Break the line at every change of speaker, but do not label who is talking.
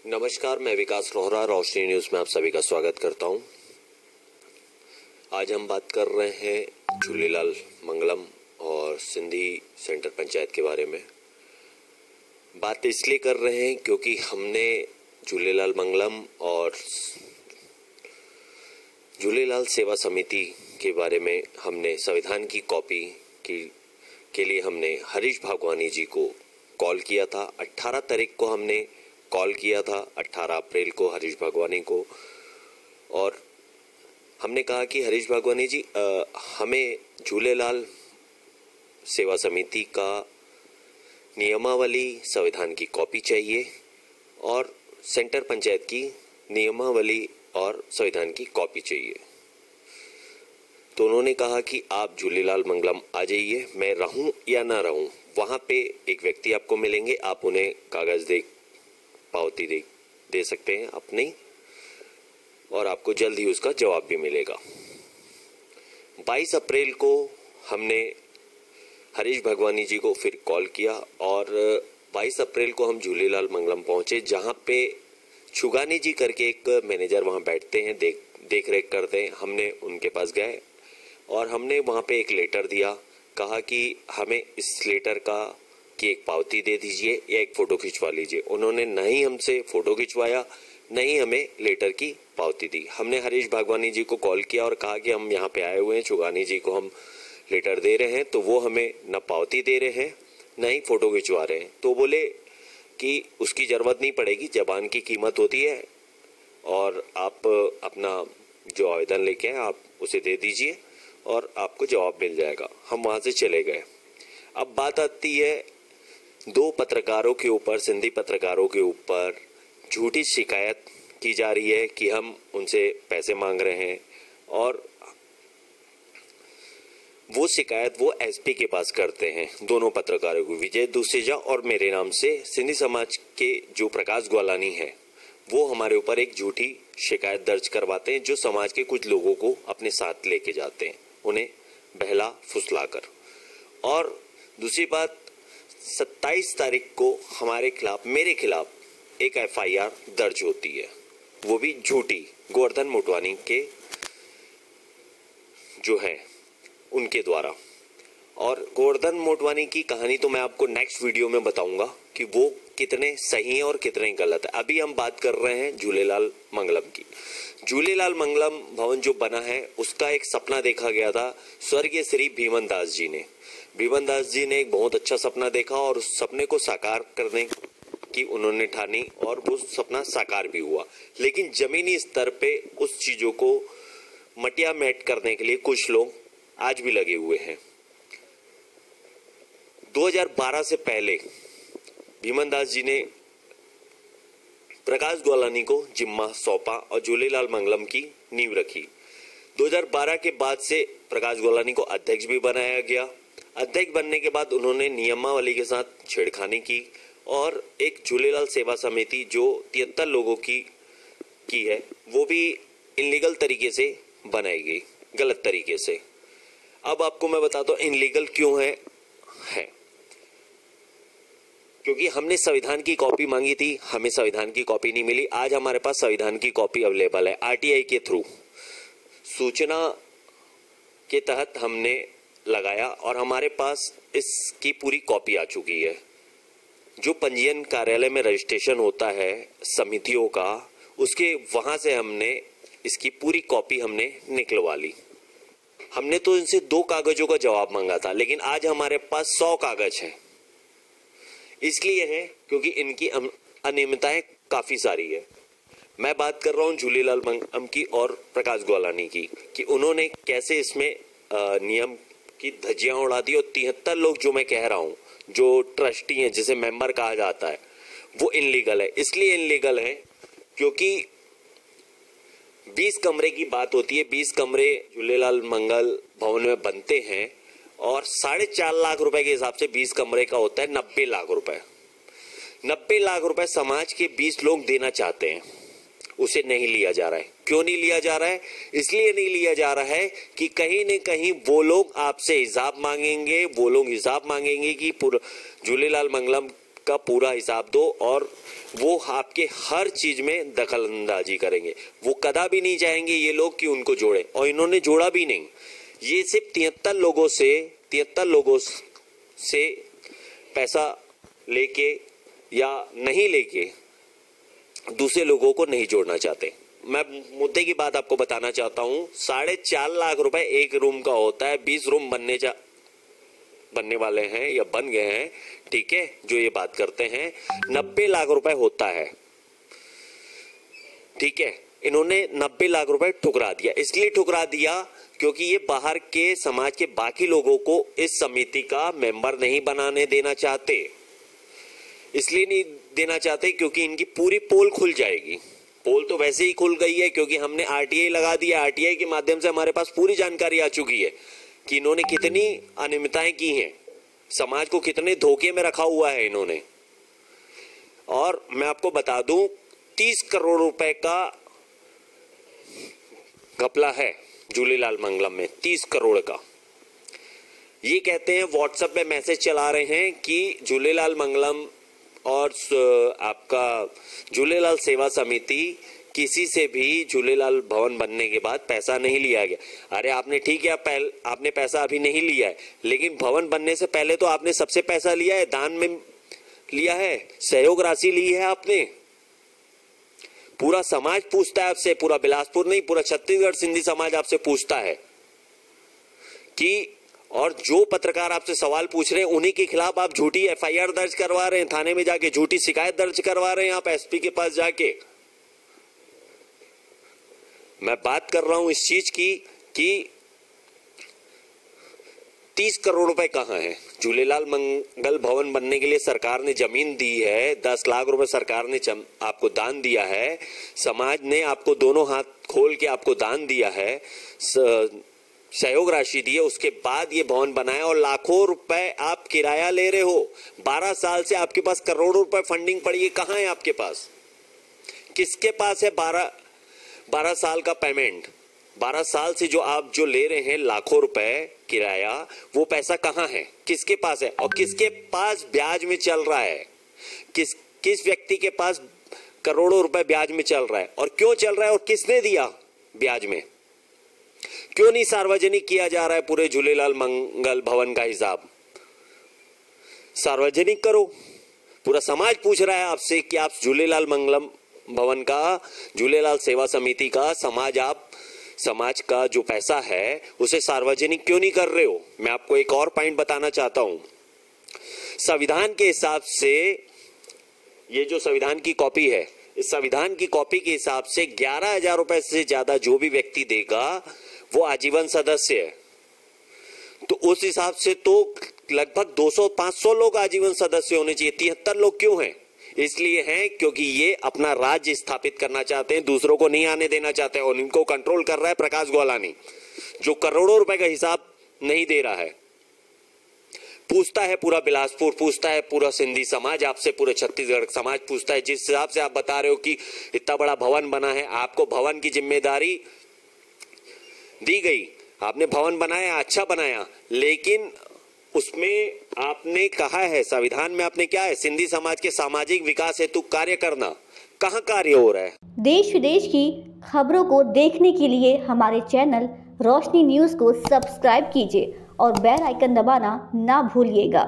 नमस्कार, मैं विकास रोहरा, रोशनी न्यूज़ में आप सभी का स्वागत करता हूं। आज हम बात कर रहे हैं झूलेलाल मंगलम और सिंधी सेंटर पंचायत के बारे में। बात इसलिए कर रहे हैं क्योंकि हमने झूलेलाल मंगलम और झूलेलाल सेवा समिति के बारे में हमने संविधान की कॉपी के लिए हमने हरीश भागवानी जी को कॉल किया था। 18 तारीख को हमने कॉल किया था, 18 अप्रैल को हरीश भागवानी को, और हमने कहा कि हरीश भागवानी जी हमें झूलेलाल सेवा समिति का नियमावली संविधान की कॉपी चाहिए और सेंटर पंचायत की नियमावली और संविधान की कॉपी चाहिए। तो उन्होंने कहा कि आप झूलेलाल मंगलम आ जाइए, मैं रहूं या ना रहूं, वहां पे एक व्यक्ति आपको मिलेंगे, आप उन्हें कागज पावती दे सकते हैं अपनी, और आपको जल्द ही उसका जवाब भी मिलेगा। 22 अप्रैल को हमने हरीश भागवानी जी को फिर कॉल किया और 22 अप्रैल को हम झूलेलाल मंगलम पहुंचे, जहां पे छुगानी जी करके एक मैनेजर वहां बैठते हैं, देख रेख करते हैं। हमने उनके पास गए और हमने वहां पे एक लेटर दिया, कहा कि हमें इस लेटर की एक पावती दे दीजिए या एक फोटो खिंचवा लीजिए। उन्होंने नहीं हमसे फोटो खिंचवाया, नहीं हमें लेटर की पावती दी। हमने हरीश भागवानी जी को कॉल किया और कहा कि हम यहाँ पे आए हुए हैं, छुगानी जी को हम लेटर दे रहे हैं, तो वो हमें न पावती दे रहे हैं न ही फोटो खिंचवा रहे हैं। तो बोले कि उसकी जरूरत नहीं पड़ेगी, जबान की कीमत होती है, और आप अपना जो आवेदन लेके आए आप उसे दे दीजिए और आपको जवाब मिल जाएगा। हम वहाँ से चले गए। अब बात आती है 2 पत्रकारों के ऊपर, सिंधी पत्रकारों के ऊपर झूठी शिकायत की जा रही है कि हम उनसे पैसे मांग रहे हैं, और वो शिकायत वो एसपी के पास करते हैं। दोनों पत्रकारों को, विजय दुसेजा और मेरे नाम से, सिंधी समाज के जो प्रकाश ग्वालानी है वो हमारे ऊपर एक झूठी शिकायत दर्ज करवाते हैं, जो समाज के कुछ लोगों को अपने साथ लेके जाते हैं, उन्हें बहला फुसलाकर। और दूसरी बात, 27 तारीख को मेरे खिलाफ एक एफआईआर दर्ज होती है, वो भी झूठी, गोवर्धन मोटवानी के जो है उनके द्वारा। और गोवर्धन मोटवानी की कहानी तो मैं आपको नेक्स्ट वीडियो में बताऊंगा कि वो कितने सही हैं और कितने गलत है। अभी हम बात कर रहे हैं झूलेलाल मंगलम की। झूलेलाल मंगलम भवन जो बना है उसका एक सपना देखा गया था स्वर्गीय श्री भीमन दास जी ने। भीमन दास जी ने एक बहुत अच्छा सपना देखा और उस सपने को साकार करने की उन्होंने ठानी, और वो सपना साकार भी हुआ। लेकिन जमीनी स्तर पे उस चीजों को मटिया मेट करने के लिए कुछ लोग आज भी लगे हुए हैं। 2012 से पहले भीमन दास जी ने प्रकाश ग्वालानी को जिम्मा सौंपा और झूलेलाल मंगलम की नींव रखी। 2012 के बाद से प्रकाश ग्वालानी को अध्यक्ष भी बनाया गया। अध्यक्ष बनने के बाद उन्होंने नियमावली के साथ छेड़खानी की और एक झूलेलाल सेवा समिति जो 73 लोगों की है वो भी इनलीगल तरीके से बनाई गई, गलत तरीके से। अब आपको मैं बताता हूँ इनलीगल क्यों है क्योंकि हमने संविधान की कॉपी मांगी थी, हमें संविधान की कॉपी नहीं मिली। आज हमारे पास संविधान की कॉपी अवेलेबल है, आरटीआई के थ्रू सूचना के तहत हमने लगाया और हमारे पास इसकी पूरी कॉपी आ चुकी है। जो पंजीयन कार्यालय में रजिस्ट्रेशन होता है समितियों का, उसके वहां से हमने इसकी पूरी कॉपी हमने निकलवा ली। हमने तो इनसे 2 कागजों का जवाब मांगा था, लेकिन आज हमारे पास 100 कागज हैं। इसलिए है क्योंकि इनकी अनियमितताएं काफी सारी है। मैं बात कर रहा हूं झूलेलाल मंगलम की और प्रकाश ग्वालानी की, कि उन्होंने कैसे इसमें नियम की धज्जियां उड़ा दी। और 73 लोग जो मैं कह रहा हूं, जो ट्रस्टी हैं, जिसे मेंबर कहा जाता है, वो इनलीगल है। इसलिए इनलीगल है क्योंकि 20 कमरे की बात होती है। 20 कमरे झूलेलाल मंगल भवन में बनते हैं और 4.5 लाख रुपए के हिसाब से 20 कमरे का होता है 90 लाख रुपए। 90 लाख रुपए समाज के 20 लोग देना चाहते हैं, उसे नहीं लिया जा रहा है। क्यों नहीं लिया जा रहा है? इसलिए नहीं लिया जा रहा है कि कहीं न कहीं वो लोग आपसे हिसाब मांगेंगे, वो लोग हिसाब मांगेंगे कि झूलेलाल मंगलम का पूरा हिसाब दो, और वो आपके हर चीज में दखल अंदाजी करेंगे। वो कदापि नहीं चाहेंगे ये लोग कि उनको जोड़े, और इन्होंने जोड़ा भी नहीं। ये सिर्फ 73 लोगों से पैसा लेके या नहीं लेके दूसरे लोगों को नहीं जोड़ना चाहते। मैं मुद्दे की बात आपको बताना चाहता हूँ। 4.5 लाख रुपए एक रूम का होता है। 20 रूम बनने वाले हैं या बन गए हैं, ठीक है, जो ये बात करते हैं। 90 लाख रुपए होता है, ठीक है। इन्होंने 90 लाख रुपए ठुकरा दिया। इसलिए ठुकरा दिया क्योंकि ये बाहर के समाज के बाकी लोगों को इस समिति का मेंबर नहीं बनाने देना चाहते। इसलिए नहीं देना चाहते क्योंकि इनकी पूरी पोल खुल जाएगी। पोल तो वैसे ही खुल गई है क्योंकि हमने आरटीआई लगा दिया। आरटीआई के माध्यम से हमारे पास पूरी जानकारी आ चुकी है कि इन्होंने कितनी अनियमितताएं की हैं, समाज को कितने धोखे में रखा हुआ है इन्होंने। और मैं आपको बता दूं, 30 करोड़ रुपए का घपला है झूलेलाल मंगलम में, 30 करोड़ का। ये कहते हैं, व्हाट्सएप पे मैसेज चला रहे हैं कि झूलेलाल मंगलम और आपका झूलेलाल सेवा समिति किसी से भी झूलेलाल भवन बनने के बाद पैसा नहीं लिया गया। अरे आपने ठीक है, आपने पैसा अभी नहीं लिया है, लेकिन भवन बनने से पहले तो आपने सबसे पैसा लिया है, दान में लिया है, सहयोग राशि ली है आपने। पूरा समाज पूछता है आपसे, पूरा बिलासपुर नहीं, पूरा छत्तीसगढ़ सिंधी समाज आपसे पूछता है कि, और जो पत्रकार आपसे सवाल पूछ रहे हैं उन्हीं के खिलाफ आप झूठी एफआईआर दर्ज करवा रहे हैं, थाने में जाके झूठी शिकायत दर्ज करवा रहे हैं आप एसपी के पास जाके। मैं बात कर रहा हूं इस चीज की कि 30 करोड़ रुपए कहां है। झूलेलाल मंगल भवन बनने के लिए सरकार ने जमीन दी है, 10 लाख रुपए सरकार ने आपको दान दिया है, समाज ने आपको दोनों हाथ खोल के आपको दान दिया है, सहयोग राशि दी है। उसके बाद ये भवन बनाया और लाखों रुपए आप किराया ले रहे हो। 12 साल से आपके पास करोड़ों रुपए फंडिंग पड़ी है, कहां है आपके पास? किसके पास है 12 साल का पेमेंट? 12 साल से जो ले रहे हैं लाखों रुपए किराया, वो पैसा कहां है, किसके पास है, और किसके पास ब्याज में चल रहा है? किस व्यक्ति के पास करोड़ों रुपए ब्याज में चल रहा है, और क्यों चल रहा है, और किसने दिया ब्याज में? क्यों नहीं सार्वजनिक किया जा रहा है पूरे झूलेलाल मंगल भवन का हिसाब? सार्वजनिक करो। पूरा समाज पूछ रहा है आपसे कि आप झूलेलाल मंगलम भवन का, झूलेलाल सेवा समिति का समाज का जो पैसा है उसे सार्वजनिक क्यों नहीं कर रहे हो? मैं आपको एक और पॉइंट बताना चाहता हूं। संविधान के हिसाब से, ये जो संविधान की कॉपी है, इस संविधान की कॉपी के हिसाब से 11,000 रुपए से ज्यादा जो भी व्यक्ति देगा वो आजीवन सदस्य है। तो उस हिसाब से तो लगभग 200-500 लोग आजीवन सदस्य होने चाहिए। 73 लोग क्यों हैं? इसलिए हैं क्योंकि ये अपना राज्य स्थापित करना चाहते हैं, दूसरों को नहीं आने देना चाहते हैं, और इनको कंट्रोल कर रहा है प्रकाश गोलानी, जो करोड़ों रुपए का हिसाब नहीं दे रहा है। पूछता है पूरा बिलासपुर, पूछता है पूरा सिंधी समाज आपसे, पूरे छत्तीसगढ़ समाज पूछता है। जिस हिसाब से आप बता रहे हो कि इतना बड़ा भवन बना है, आपको भवन की जिम्मेदारी दी गई, आपने भवन बनाया, अच्छा बनाया, लेकिन उसमें आपने कहा है, संविधान में आपने क्या है, सिंधी समाज के सामाजिक विकास हेतु कार्य करना, कहाँ कार्य हो रहा है?
देश विदेश की खबरों को देखने के लिए हमारे चैनल रोशनी न्यूज़ को सब्सक्राइब कीजिए और बेल आइकन दबाना ना भूलिएगा।